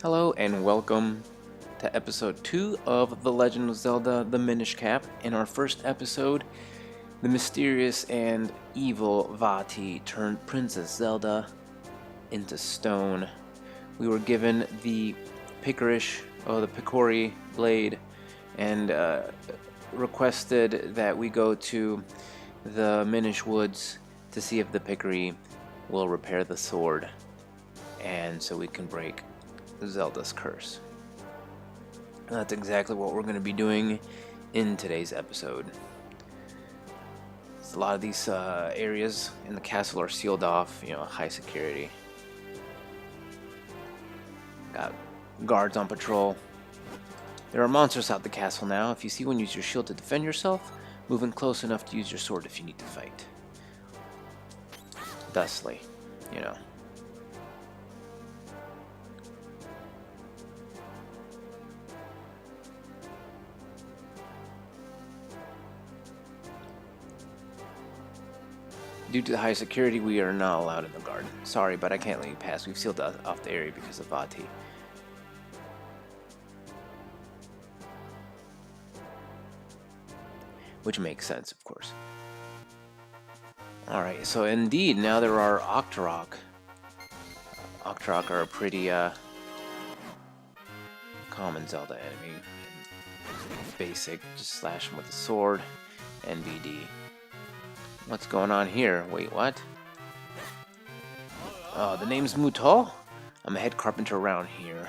Hello and welcome to episode 2 of The Legend of Zelda, the Minish Cap. In our first episode, the mysterious and evil Vati turned Princess Zelda into stone. We were given the Picori blade and requested that we go to the Minish Woods to see if the Picori will repair the sword, and so we can break Zelda's curse. And that's exactly what we're going to be doing in today's episode. A lot of these areas in the castle are sealed off, high security. Got guards on patrol. There are monsters out the castle now. If you see one, use your shield to defend yourself. Move in close enough to use your sword if you need to fight. Thusly, Due to the high security, we are not allowed in the garden. Sorry, but I can't let you pass. We've sealed off the area because of Vati. Which makes sense, of course. Alright, so indeed, now there are Octorok. Octorok are a pretty common Zelda enemy. Basic, just slash them with a sword. NBD. What's going on here? Wait, what? Oh, the name's Muto? I'm a head carpenter around here.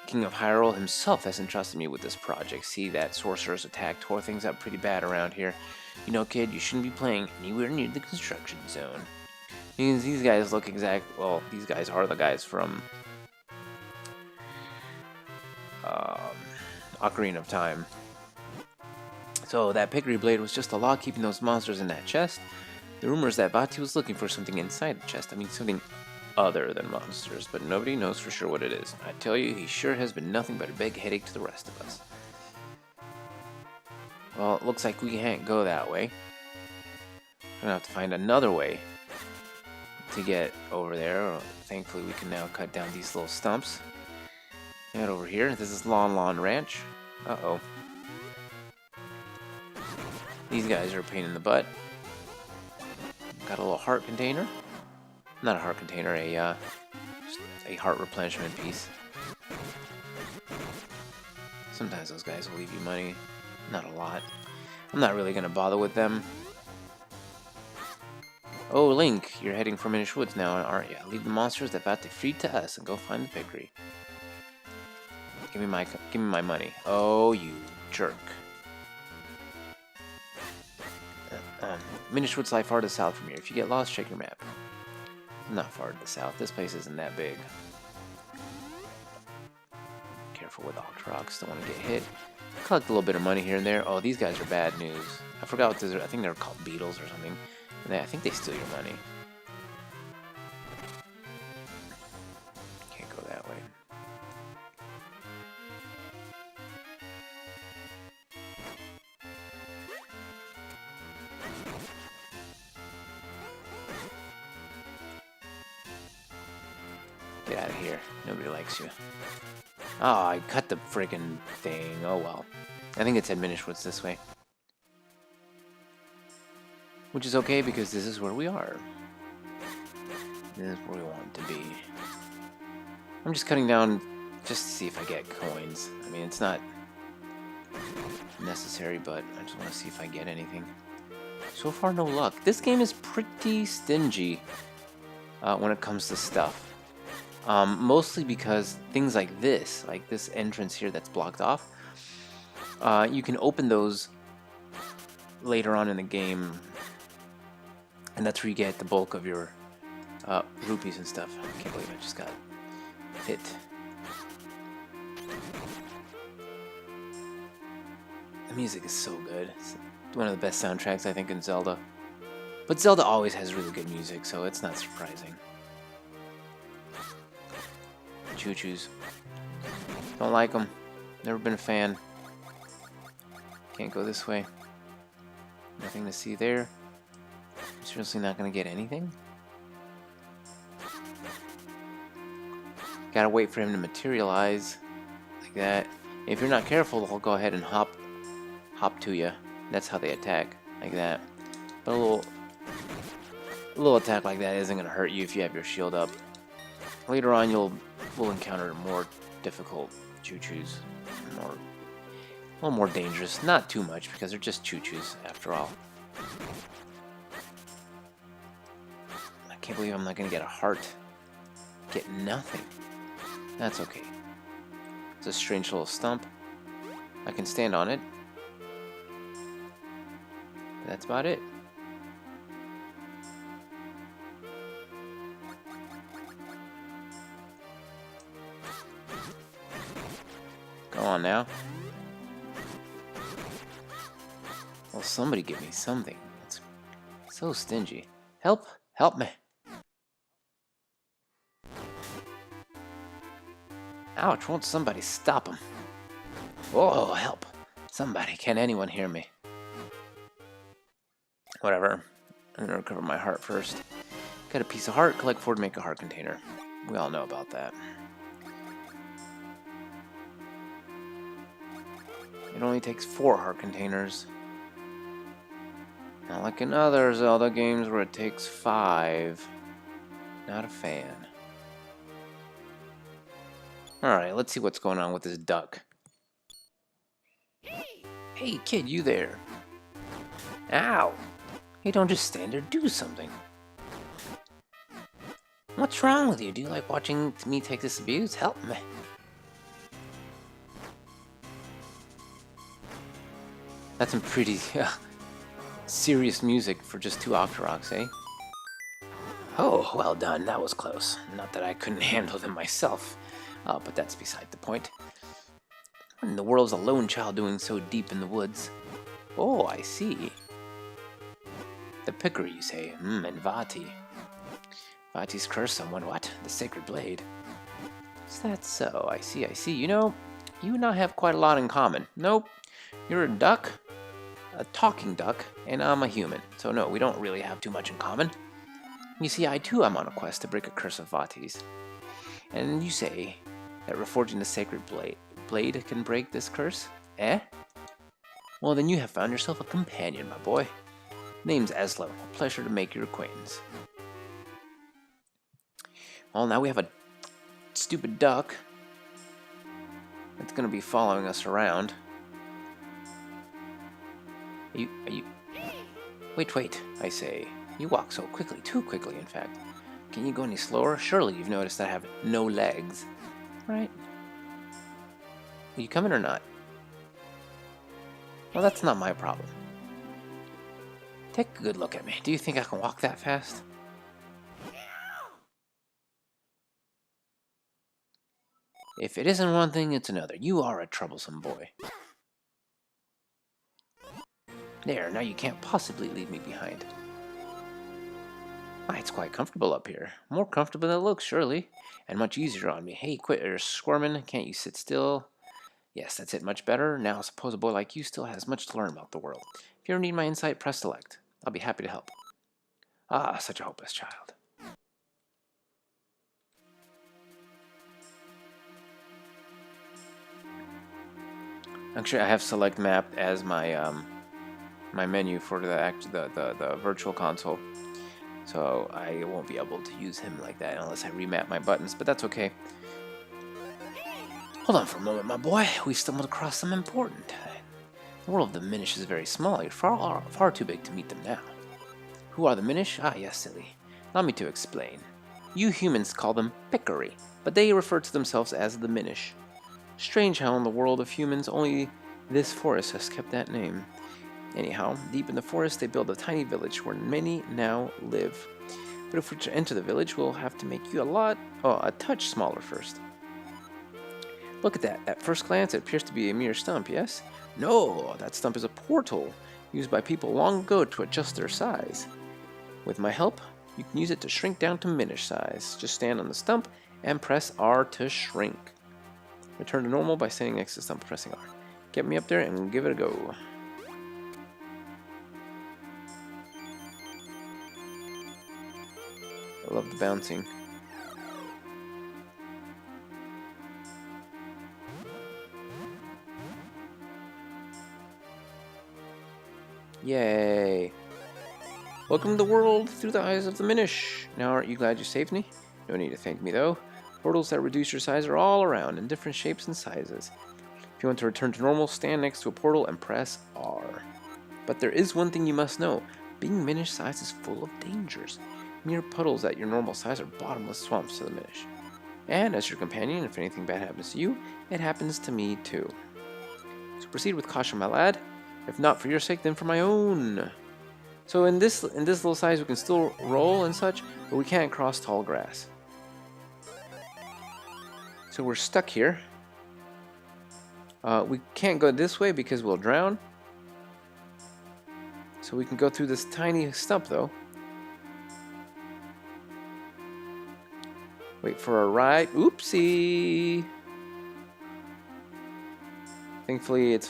King of Hyrule himself has entrusted me with this project. See, that sorcerer's attack tore things up pretty bad around here. You know, kid, you shouldn't be playing anywhere near the construction zone. Because these guys look well, these guys are the guys from Ocarina of Time. So that Picori blade was just a law keeping those monsters in that chest. The rumor is that Vati was looking for something inside the chest. I mean, something other than monsters, but nobody knows for sure what it is. I tell you, he sure has been nothing but a big headache to the rest of us. Well, it looks like we can't go that way. We're gonna have to find another way to get over there. Thankfully, we can now cut down these little stumps. Head over here. This is Lon Lon Ranch. Uh-oh. These guys are a pain in the butt. Got a little heart container. Not a heart container, just a heart replenishment piece. Sometimes those guys will leave you money. Not a lot. I'm not really going to bother with them. Oh, Link, you're heading for Minish Woods now, aren't you? Leave the monsters that Vati freed to us and go find the Picori. Give me my money. Oh, you jerk. Minish Woods lie far to the south from here. If you get lost, check your map. Not far to the south. This place isn't that big. Careful with Octoroks. Don't want to get hit. Collect a little bit of money here and there. Oh, these guys are bad news. I forgot what these are. I think they're called beetles or something. And I think they steal your money. Can't go that way. Get out of here. Nobody likes you. Oh, I cut the friggin' thing. Oh well. I think it said Minish Woods this way. Which is okay because this is where we are. This is where we want to be. I'm just cutting down just to see if I get coins. I mean, it's not necessary, but I just want to see if I get anything. So far, no luck. This game is pretty stingy when it comes to stuff. Mostly because things like this entrance here that's blocked off, you can open those later on in the game, and that's where you get the bulk of your rupees and stuff. I can't believe I just got hit. The music is so good. It's one of the best soundtracks, I think, in Zelda. But Zelda always has really good music, so it's not surprising. Choo-choos. Don't like them. Never been a fan. Can't go this way. Nothing to see there. I'm seriously not going to get anything? Gotta wait for him to materialize like that. If you're not careful, they'll go ahead and hop to you. That's how they attack, like that. But a little attack like that isn't gonna hurt you if you have your shield up. Later on, we'll encounter more difficult choo-choos, a little more dangerous. Not too much because they're just choo-choos after all. I can't believe I'm not gonna get a heart. Get nothing. That's okay. It's a strange little stump. I can stand on it. That's about it. Go on now. Well, somebody give me something. It's so stingy. Help! Help me! Ouch, won't somebody stop him? Whoa, help! Somebody, can anyone hear me? Whatever. I'm gonna recover my heart first. Got a piece of heart, collect 4 to make a heart container. We all know about that. It only takes 4 heart containers. Not like in other Zelda games where it takes 5. Not a fan. Alright, let's see what's going on with this duck. Hey kid, you there. Ow! Hey, don't just stand there, do something. What's wrong with you? Do you like watching me take this abuse? Help me. That's some pretty serious music for just 2 Octoroks, eh? Oh, well done. That was close. Not that I couldn't handle them myself, but that's beside the point. What in the world is a lone child doing so deep in the woods? Oh, I see. The Pickery, you say? And Vati. Vati's cursed someone, what? The sacred blade. Is that so? I see, I see. You know, you and I have quite a lot in common. Nope. You're a duck, a talking duck, and I'm a human. So no, we don't really have too much in common. You see, I too am on a quest to break a curse of Vati's. And you say that reforging the sacred blade can break this curse? Eh? Well, then you have found yourself a companion, my boy. Name's Eslo. A pleasure to make your acquaintance. Well, now we have a stupid duck that's going to be following us around. Are you... Wait, I say. You walk so quickly, too quickly, in fact. Can you go any slower? Surely you've noticed that I have no legs. Right? Are you coming or not? Well, that's not my problem. Take a good look at me. Do you think I can walk that fast? If it isn't one thing, it's another. You are a troublesome boy. There, now you can't possibly leave me behind. It's quite comfortable up here. More comfortable than it looks, surely. And much easier on me. Hey, quit your squirming. Can't you sit still? Yes, that's it. Much better. Now, suppose a boy like you still has much to learn about the world. If you ever need my insight, press select. I'll be happy to help. Ah, such a hopeless child. Actually, I have select mapped as my my menu for the virtual console, so I won't be able to use him like that unless I remap my buttons. But that's okay. Hold on for a moment, my boy. We've stumbled across something important. The world of the Minish is very small. You're far too big to meet them now. Who are the Minish? Ah, yes, silly. Allow me to explain. You humans call them Pickery, but they refer to themselves as the Minish. Strange how in the world of humans only this forest has kept that name. Anyhow, deep in the forest they build a tiny village where many now live. But if we're to enter the village, we'll have to make you a touch smaller first. Look at that. At first glance, it appears to be a mere stump, yes? No, that stump is a portal used by people long ago to adjust their size. With my help, you can use it to shrink down to Minish size. Just stand on the stump and press R to shrink. Return to normal by standing next to the stump and pressing R. Get me up there and give it a go. I love the bouncing. Yay! Welcome to the world through the eyes of the Minish. Now aren't you glad you saved me? No need to thank me though. Portals that reduce your size are all around in different shapes and sizes. If you want to return to normal, stand next to a portal and press R. But there is one thing you must know. Being Minish size is full of dangers. Mere puddles at your normal size are bottomless swamps to the Minish. And as your companion, if anything bad happens to you, it happens to me too. So proceed with caution, my lad. If not for your sake, then for my own. So in this little size, we can still roll and such, but we can't cross tall grass. So we're stuck here. We can't go this way because we'll drown. So we can go through this tiny stump though. Wait for a ride. Oopsie! Thankfully it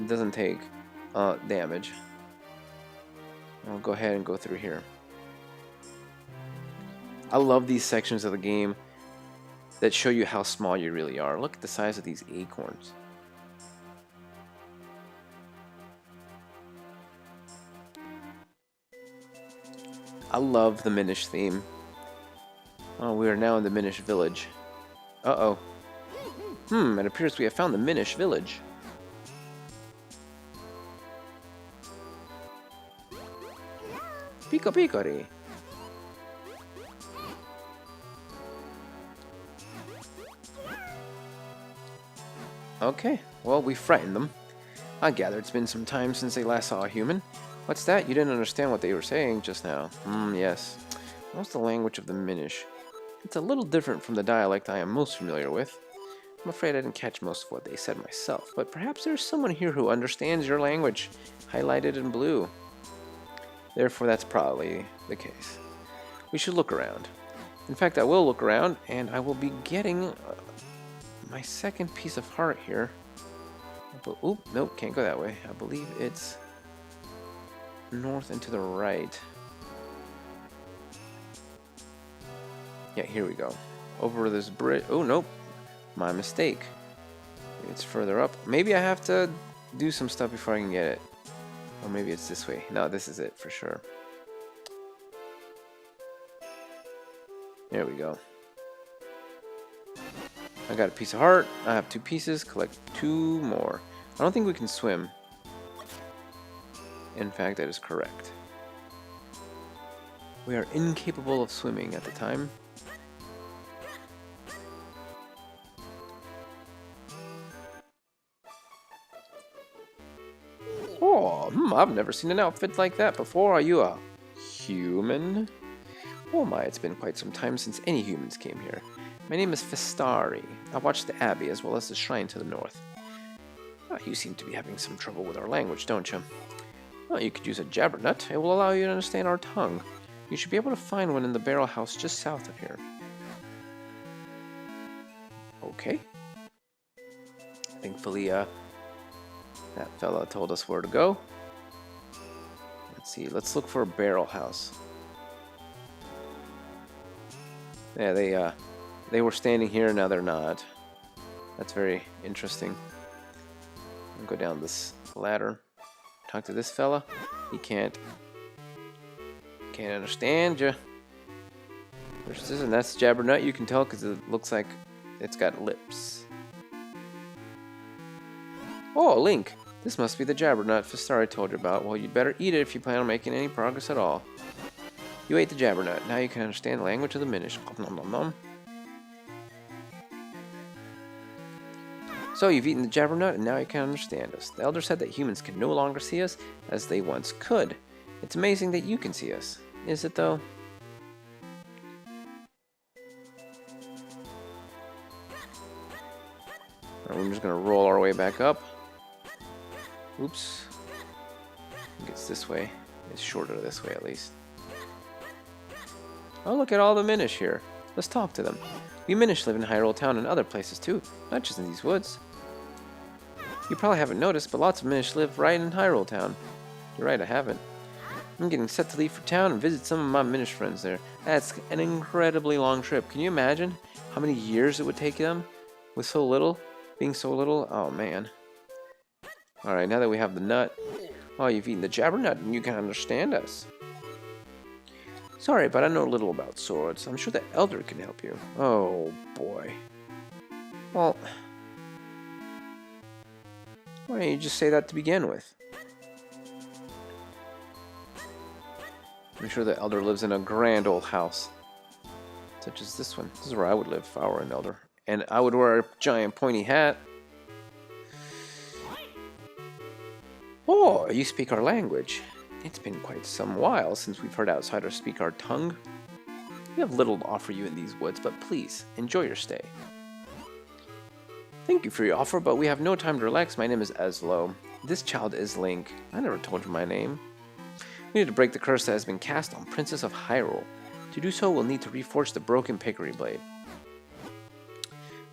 doesn't take damage. I'll go ahead and go through here. I love these sections of the game that show you how small you really are. Look at the size of these acorns. I love the Minish theme. Oh, we are now in the Minish village. Uh-oh. It appears we have found the Minish village. Pico picori. Okay, well, we frightened them. I gather it's been some time since they last saw a human. What's that? You didn't understand what they were saying just now. Yes. What's the language of the Minish? It's a little different from the dialect I am most familiar with. I'm afraid I didn't catch most of what they said myself, but perhaps there's someone here who understands your language, highlighted in blue. Therefore, that's probably the case. We should look around. In fact, I will look around, and I will be getting my second piece of heart here. Oop, nope, can't go that way. I believe it's north and to the right. Yeah, here we go. Over this bridge. Oh, nope. My mistake. Maybe it's further up. Maybe I have to do some stuff before I can get it. Or maybe it's this way. No, this is it for sure. There we go. I got a piece of heart. I have 2 pieces. Collect 2 more. I don't think we can swim. In fact, that is correct. We are incapable of swimming at the time. Oh, I've never seen an outfit like that before. Are you a human? Oh my, it's been quite some time since any humans came here. My name is Festari. I watch the Abbey as well as the shrine to the north. Oh, you seem to be having some trouble with our language, don't you? Well, you could use a jabbernut. It will allow you to understand our tongue. You should be able to find one in the barrel house just south of here. Okay. Thankfully, that fella told us where to go. Let's see. Let's look for a barrel house. Yeah, they were standing here, now they're not. That's very interesting. I'll go down this ladder. Talk to this fella. He can't understand you. There's this, and that's jabbernut. You can tell because it looks like it's got lips. Oh, Link. This must be the jabbernut Festari told you about. Well, you'd better eat it if you plan on making any progress at all. You ate the jabbernut. Now you can understand the language of the Minish. Nom, nom, nom. So you've eaten the jabbernut, and now you can understand us. The elder said that humans can no longer see us as they once could. It's amazing that you can see us. Is it, though? Right, we're just going to roll our way back up. Oops. I think it's this way. It's shorter this way, at least. Oh, look at all the Minish here. Let's talk to them. We Minish live in Hyrule Town and other places too, not just in these woods. You probably haven't noticed, but lots of Minish live right in Hyrule Town. You're right, I haven't. I'm getting set to leave for town and visit some of my Minish friends there. That's an incredibly long trip. Can you imagine how many years it would take them with so little? Being so little? Oh, man. Alright, now that we have the nut, Oh, you've eaten the jabbernut and you can understand us. Sorry, but I know little about swords. I'm sure the elder can help you. Oh, boy. Well, why don't you just say that to begin with? I'm sure the elder lives in a grand old house, such as this one. This is where I would live if I were an elder. And I would wear a giant pointy hat. Oh, you speak our language. It's been quite some while since we've heard outsiders speak our tongue. We have little to offer you in these woods, but please, enjoy your stay. Thank you for your offer, but we have no time to relax. My name is Eslo. This child is Link. I never told you my name. We need to break the curse that has been cast on Princess of Hyrule. To do so, we'll need to reforge the broken Pickery blade.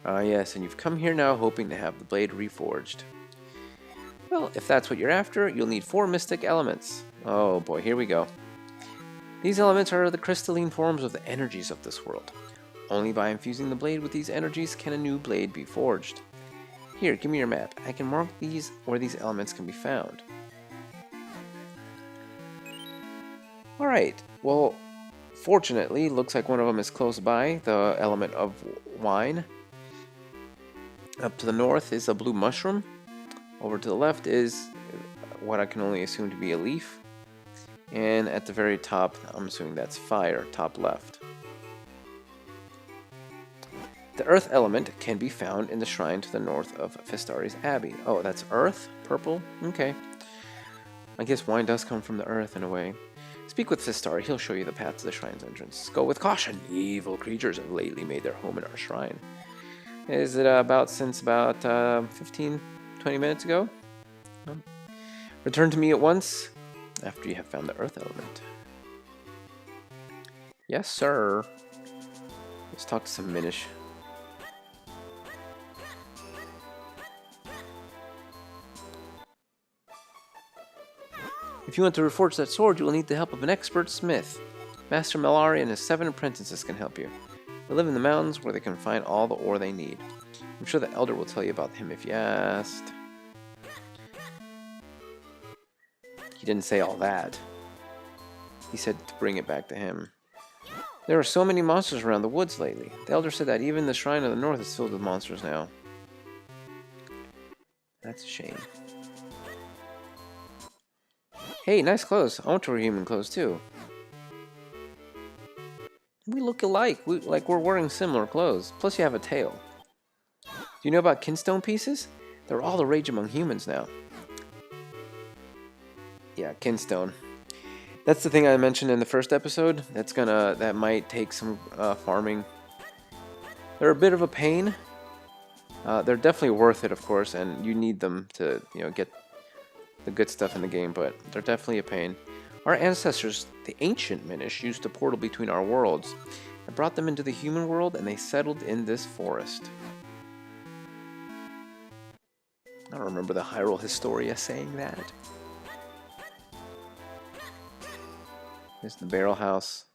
Ah, yes, and you've come here now hoping to have the blade reforged. Well, if that's what you're after, you'll need 4 mystic elements. Oh boy, here we go. These elements are the crystalline forms of the energies of this world. Only by infusing the blade with these energies can a new blade be forged. Here, give me your map. I can mark these where these elements can be found. Alright, well, fortunately, looks like one of them is close by, the element of wine. Up to the north is a blue mushroom. Over to the left is what I can only assume to be a leaf. And at the very top, I'm assuming that's fire, top left. The earth element can be found in the shrine to the north of Fistari's Abbey. Oh, that's earth? Purple? Okay. I guess wine does come from the earth in a way. Speak with Fistari, he'll show you the path to the shrine's entrance. Go with caution, evil creatures have lately made their home in our shrine. Is it since about 15, 20 minutes ago? Return to me at once after you have found the earth element. Yes, sir. Let's talk to some Minish. If you want to reforge that sword, you will need the help of an expert smith. Master Malari and his 7 apprentices can help you. They live in the mountains where they can find all the ore they need. I'm sure the elder will tell you about him if you asked. He didn't say all that. He said to bring it back to him. There are so many monsters around the woods lately. The elder said that even the shrine of the north is filled with monsters now. That's a shame. Hey, nice clothes. I want to wear human clothes too. We look alike. We're wearing similar clothes. Plus you have a tail. Do you know about kinstone pieces? They're all the rage among humans now. Yeah, kinstone. That's the thing I mentioned in the first episode. That might take some farming. They're a bit of a pain. They're definitely worth it, of course, and you need them to, get the good stuff in the game, but they're definitely a pain. Our ancestors, the ancient Minish, used a portal between our worlds. I brought them into the human world, and they settled in this forest. I don't remember the Hyrule Historia saying that. Here's the barrel house.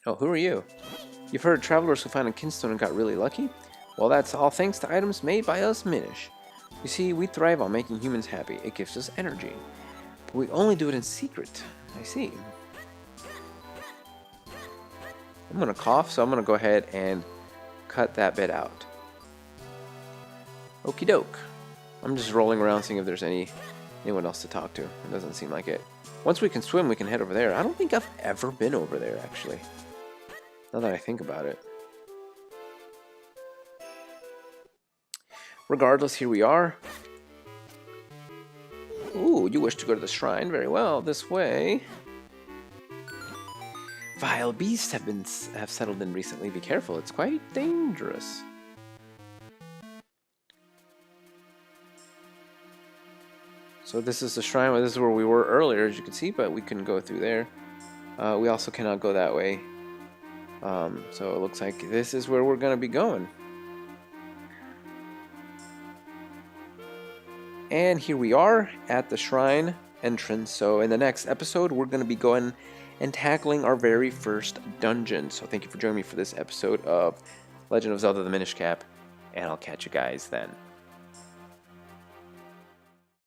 Oh, who are you? You've heard of travelers who found a kinstone and got really lucky? Well, that's all thanks to items made by us Minish. You see, we thrive on making humans happy. It gives us energy. But we only do it in secret. I see. I'm going to cough, so I'm going to go ahead and cut that bit out. Okie doke. I'm just rolling around seeing if there's anyone else to talk to. It doesn't seem like it. Once we can swim, we can head over there. I don't think I've ever been over there, actually. Now that I think about it. Regardless, here we are. Ooh, you wish to go to the shrine? Very well, this way. Vile beasts have settled in recently. Be careful, it's quite dangerous. So this is the shrine. This is where we were earlier, as you can see, but we couldn't go through there. We also cannot go that way. So it looks like this is where we're going to be going. And here we are at the shrine entrance. So in the next episode, we're going to be going and tackling our very first dungeon. So thank you for joining me for this episode of Legend of Zelda: The Minish Cap, and I'll catch you guys then.